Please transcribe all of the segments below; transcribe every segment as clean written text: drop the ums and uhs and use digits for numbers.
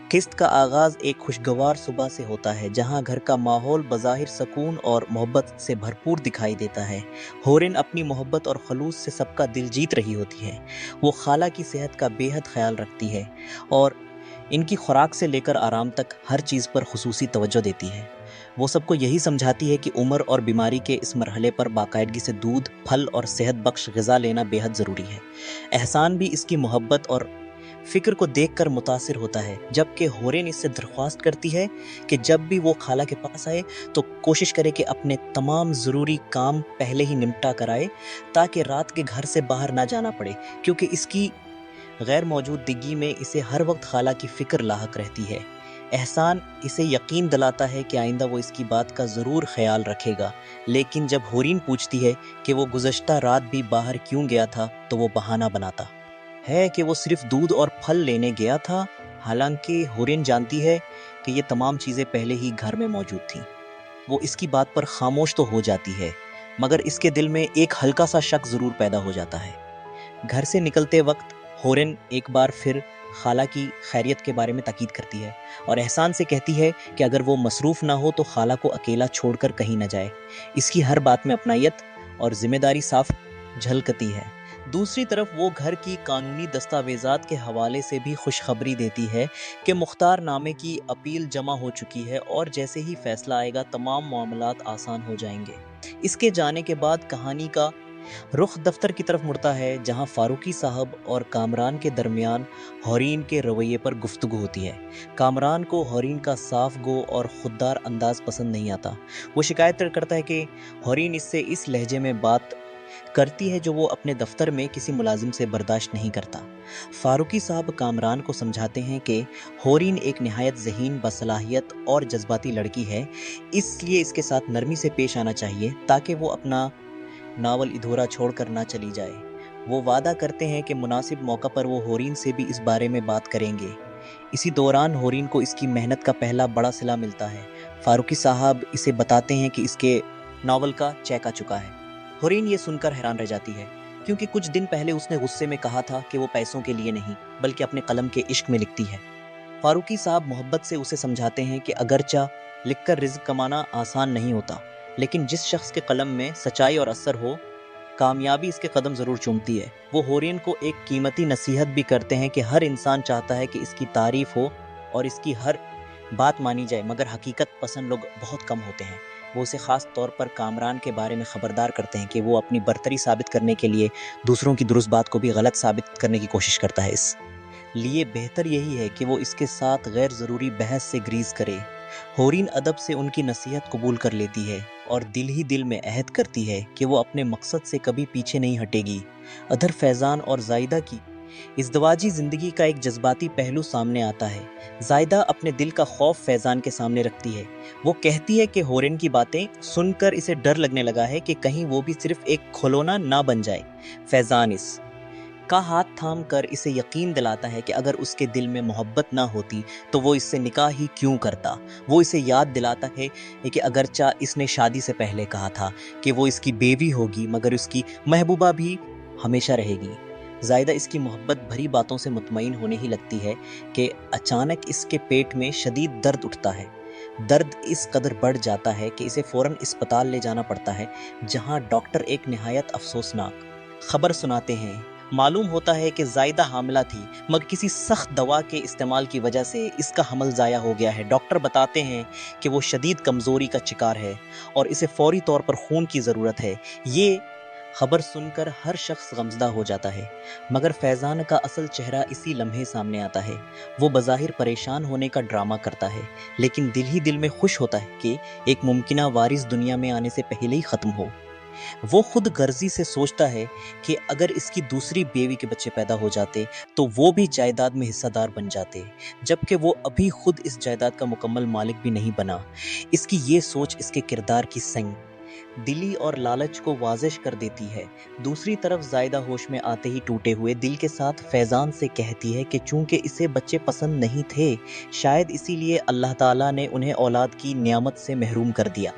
قسط کا آغاز ایک خوشگوار صبح سے ہوتا ہے جہاں گھر کا ماحول بظاہر سکون اور محبت سے بھرپور دکھائی دیتا ہے۔ ہورن اپنی محبت اور خلوص سے سب کا دل جیت رہی ہوتی ہے۔ وہ خالہ کی صحت کا بے حد خیال رکھتی ہے اور ان کی خوراک سے لے کر آرام تک ہر چیز پر خصوصی توجہ دیتی ہے۔ وہ سب کو یہی سمجھاتی ہے کہ عمر اور بیماری کے اس مرحلے پر باقاعدگی سے دودھ، پھل اور صحت بخش غذا لینا بے حد ضروری ہے۔ احسان بھی اس کی محبت اور فکر کو دیکھ کر متاثر ہوتا ہے، جبکہ ہورن اس سے درخواست کرتی ہے کہ جب بھی وہ خالہ کے پاس آئے تو کوشش کرے کہ اپنے تمام ضروری کام پہلے ہی نمٹا کر آئے تاکہ رات کے گھر سے باہر نہ جانا پڑے، کیونکہ اس کی غیر موجودگی میں اسے ہر وقت خالہ کی فکر لاحق رہتی ہے۔ احسان اسے یقین دلاتا ہے کہ آئندہ وہ اس کی بات کا ضرور خیال رکھے گا، لیکن جب ہورین پوچھتی ہے کہ وہ گزشتہ رات بھی باہر کیوں گیا تھا تو وہ بہانہ بناتا ہے کہ وہ صرف دودھ اور پھل لینے گیا تھا، حالانکہ ہورین جانتی ہے کہ یہ تمام چیزیں پہلے ہی گھر میں موجود تھیں۔ وہ اس کی بات پر خاموش تو ہو جاتی ہے، مگر اس کے دل میں ایک ہلکا سا شک ضرور پیدا ہو جاتا ہے۔ گھر سے نکلتے وقت ہورن ایک بار پھر خالہ کی خیریت کے بارے میں تاکید کرتی ہے اور احسان سے کہتی ہے کہ اگر وہ مصروف نہ ہو تو خالہ کو اکیلا چھوڑ کر کہیں نہ جائے۔ اس کی ہر بات میں اپنائیت اور ذمہ داری صاف جھلکتی ہے۔ دوسری طرف وہ گھر کی قانونی دستاویزات کے حوالے سے بھی خوشخبری دیتی ہے کہ مختار نامے کی اپیل جمع ہو چکی ہے اور جیسے ہی فیصلہ آئے گا تمام معاملات آسان ہو جائیں گے۔ اس کے جانے کے بعد کہانی کا رخ دفتر کی طرف مڑتا ہے، جہاں فاروقی صاحب اور کامران کے درمیان ہورین کے رویے پر گفتگو ہوتی ہے۔ کامران کو ہورین کا صاف گو اور خوددار انداز پسند نہیں آتا۔ وہ شکایت کرتا ہے کہ ہورین اس سے اس لہجے میں بات کرتی ہے جو وہ اپنے دفتر میں کسی ملازم سے برداشت نہیں کرتا۔ فاروقی صاحب کامران کو سمجھاتے ہیں کہ ہورین ایک نہایت ذہین، باصلاحیت اور جذباتی لڑکی ہے، اس لیے اس کے ساتھ نرمی سے پیش آنا چاہیے تاکہ وہ اپنا ناول ادھورا چھوڑ کر نہ چلی جائے۔ وہ وعدہ کرتے ہیں کہ مناسب موقع پر وہ ہورین سے بھی اس بارے میں بات کریں گے۔ اسی دوران ہورین کو اس کی محنت کا پہلا بڑا صلہ ملتا ہے۔ فاروقی صاحب اسے بتاتے ہیں کہ اس کے ناول کا چیک آ چکا ہے۔ ہورین یہ سن کر حیران رہ جاتی ہے، کیونکہ کچھ دن پہلے اس نے غصے میں کہا تھا کہ وہ پیسوں کے لیے نہیں بلکہ اپنے قلم کے عشق میں لکھتی ہے۔ فاروقی صاحب محبت سے اسے سمجھاتے ہیں کہ اگرچہ لکھ کر رزق کمانا آسان نہیں ہوتا، لیکن جس شخص کے قلم میں سچائی اور اثر ہو، کامیابی اس کے قدم ضرور چومتی ہے۔ وہ ہورین کو ایک قیمتی نصیحت بھی کرتے ہیں کہ ہر انسان چاہتا ہے کہ اس کی تعریف ہو اور اس کی ہر بات مانی جائے، مگر حقیقت پسند لوگ بہت کم ہوتے ہیں۔ وہ اسے خاص طور پر کامران کے بارے میں خبردار کرتے ہیں کہ وہ اپنی برتری ثابت کرنے کے لیے دوسروں کی درست بات کو بھی غلط ثابت کرنے کی کوشش کرتا ہے۔ اس لیے بہتر یہی ہے کہ وہ اس کے ساتھ غیر ضروری بحث سے گریز کرے۔ ہورین ادب سے ان کی نصیحت قبول کر لیتی ہے اور دل ہی دل میں عہد کرتی ہے کہ وہ اپنے مقصد سے کبھی پیچھے نہیں ہٹے گی۔ ادھر فیضان اور زائدہ کی ازدواجی زندگی کا ایک جذباتی پہلو سامنے آتا ہے۔ زائدہ اپنے دل کا خوف فیضان کے سامنے رکھتی ہے۔ وہ کہتی ہے کہ ہورین کی باتیں سن کر اسے ڈر لگنے لگا ہے کہ کہیں وہ بھی صرف ایک کھلونا نہ بن جائے۔ فیضان اس کا ہاتھ تھام کر اسے یقین دلاتا ہے کہ اگر اس کے دل میں محبت نہ ہوتی تو وہ اس سے نکاح ہی کیوں کرتا۔ وہ اسے یاد دلاتا ہے کہ اگرچہ اس نے شادی سے پہلے کہا تھا کہ وہ اس کی بیوی ہوگی، مگر اس کی محبوبہ بھی ہمیشہ رہے گی۔ زائدہ اس کی محبت بھری باتوں سے مطمئن ہونے ہی لگتی ہے کہ اچانک اس کے پیٹ میں شدید درد اٹھتا ہے۔ درد اس قدر بڑھ جاتا ہے کہ اسے فوراً اسپتال لے جانا پڑتا ہے، جہاں ڈاکٹر ایک نہایت افسوسناک خبر سناتے ہیں۔ معلوم ہوتا ہے کہ زائدہ حاملہ تھی، مگر کسی سخت دوا کے استعمال کی وجہ سے اس کا حمل ضائع ہو گیا ہے۔ ڈاکٹر بتاتے ہیں کہ وہ شدید کمزوری کا شکار ہے اور اسے فوری طور پر خون کی ضرورت ہے۔ یہ خبر سن کر ہر شخص غمزدہ ہو جاتا ہے، مگر فیضان کا اصل چہرہ اسی لمحے سامنے آتا ہے۔ وہ بظاہر پریشان ہونے کا ڈرامہ کرتا ہے، لیکن دل ہی دل میں خوش ہوتا ہے کہ ایک ممکنہ وارث دنیا میں آنے سے پہلے ہی ختم ہو۔ وہ خود غرضی سے سوچتا ہے کہ اگر اس کی دوسری بیوی کے بچے پیدا ہو جاتے تو وہ بھی جائیداد میں حصہ دار بن جاتے، جبکہ وہ ابھی خود اس جائیداد کا مکمل مالک بھی نہیں بنا۔ اس کی یہ سوچ اس کے کردار کی سنگ دلی اور لالچ کو واضح کر دیتی ہے۔ دوسری طرف زائدہ ہوش میں آتے ہی ٹوٹے ہوئے دل کے ساتھ فیضان سے کہتی ہے کہ چونکہ اسے بچے پسند نہیں تھے، شاید اسی لیے اللہ تعالیٰ نے انہیں اولاد کی نعمت سے محروم کر دیا۔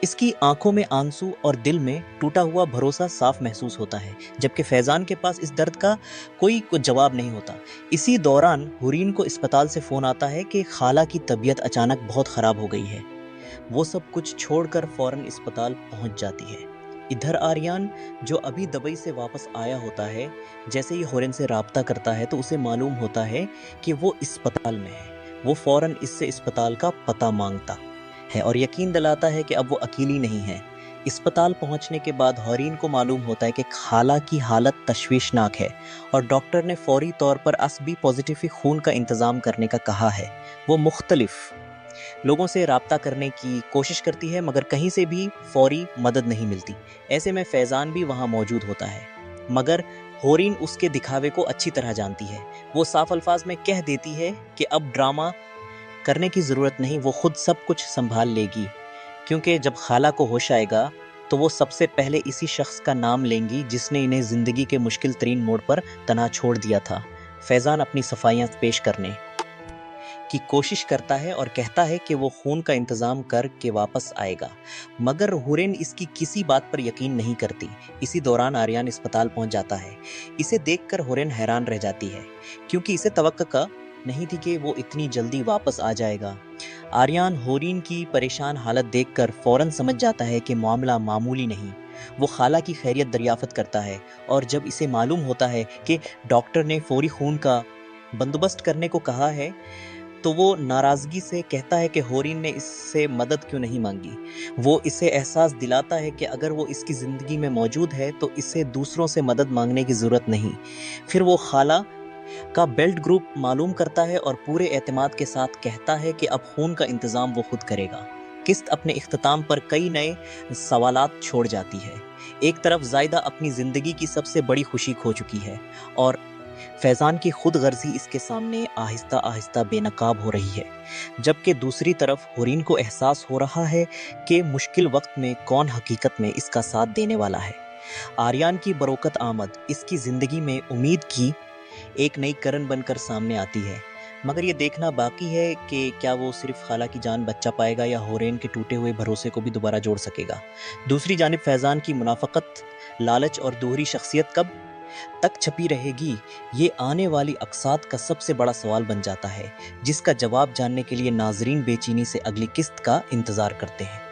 اس کی آنکھوں میں آنسو اور دل میں ٹوٹا ہوا بھروسہ صاف محسوس ہوتا ہے، جبکہ فیضان کے پاس اس درد کا کوئی جواب نہیں ہوتا۔ اسی دوران حورین کو اسپتال سے فون آتا ہے کہ خالہ کی طبیعت اچانک بہت خراب ہو گئی ہے۔ وہ سب کچھ چھوڑ کر فوراً اسپتال پہنچ جاتی ہے۔ ادھر آریان، جو ابھی دبئی سے واپس آیا ہوتا ہے، جیسے ہی حورین سے رابطہ کرتا ہے تو اسے معلوم ہوتا ہے کہ وہ اسپتال میں ہے۔ وہ فوراً اس سے اسپتال کا پتہ مانگتا ہے اور یقین دلاتا ہے کہ اب وہ اکیلی نہیں ہے۔ اسپتال پہنچنے کے بعد حورین کو معلوم ہوتا ہے کہ خالہ کی حالت تشویشناک ہے اور ڈاکٹر نے فوری طور پر بی پازیٹیو خون کا انتظام کرنے کا کہا ہے۔ وہ مختلف لوگوں سے رابطہ کرنے کی کوشش کرتی ہے مگر کہیں سے بھی فوری مدد نہیں ملتی۔ ایسے میں فیضان بھی وہاں موجود ہوتا ہے، مگر حورین اس کے دکھاوے کو اچھی طرح جانتی ہے۔ وہ صاف الفاظ میں کہہ دیتی ہے کہ اب ڈرامہ کرنے کی ضرورت نہیں، وہ خود سب کچھ سنبھال لے گی، کیونکہ جب خالہ کو ہوش آئے گا تو وہ سب سے پہلے اسی شخص کا نام لیں گی جس نے انہیں زندگی کے مشکل ترین موڑ پر تنہا چھوڑ دیا تھا۔ فیضان اپنی صفائیاں پیش کرنے کی کوشش کرتا ہے اور کہتا ہے کہ وہ خون کا انتظام کر کے واپس آئے گا، مگر حورین اس کی کسی بات پر یقین نہیں کرتی۔ اسی دوران آریان اسپتال پہنچ جاتا ہے۔ اسے دیکھ کر حورین حیران رہ جاتی ہے، کیونکہ اسے توقع نہیں تھی کہ وہ اتنی جلدی واپس آ جائے گا۔ آریان حورین کی پریشان حالت دیکھ کر فوراً سمجھ جاتا ہے کہ معاملہ معمولی نہیں۔ وہ خالہ کی خیریت دریافت کرتا ہے اور جب اسے معلوم ہوتا ہے کہ ڈاکٹر نے فوری خون کا بندوبست کرنے کو کہا ہے تو وہ ناراضگی سے کہتا ہے کہ حورین نے اس سے مدد کیوں نہیں مانگی۔ وہ اسے احساس دلاتا ہے کہ اگر وہ اس کی زندگی میں موجود ہے تو اسے دوسروں سے مدد مانگنے کی ضرورت نہیں۔ پھر وہ خالہ کا بیلٹ گروپ معلوم کرتا ہے اور پورے اعتماد کے ساتھ کہتا ہے کہ اب خون کا انتظام وہ خود کرے گا۔ قسط اپنے اختتام پر کئی نئے سوالات چھوڑ جاتی ہے۔ ایک طرف زائدہ اپنی زندگی کی سب سے بڑی خوشی کھو چکی ہے اور فیضان کی خود غرضی اس کے سامنے آہستہ آہستہ بے نقاب ہو رہی ہے، جبکہ دوسری طرف حورین کو احساس ہو رہا ہے کہ مشکل وقت میں کون حقیقت میں اس کا ساتھ دینے والا ہے۔ آریان کی بروقت آمد اس کی زندگی میں امید کی ایک نئی کرن بن کر سامنے آتی ہے، مگر یہ دیکھنا باقی ہے کہ کیا وہ صرف خالہ کی جان بچا پائے گا یا حورین کے ٹوٹے ہوئے بھروسے کو بھی دوبارہ جوڑ سکے گا۔ دوسری جانب فیضان کی منافقت، لالچ اور دوہری شخصیت کب تک چھپی رہے گی، یہ آنے والی اقساط کا سب سے بڑا سوال بن جاتا ہے، جس کا جواب جاننے کے لیے ناظرین بے چینی سے اگلی قسط کا انتظار کرتے ہیں۔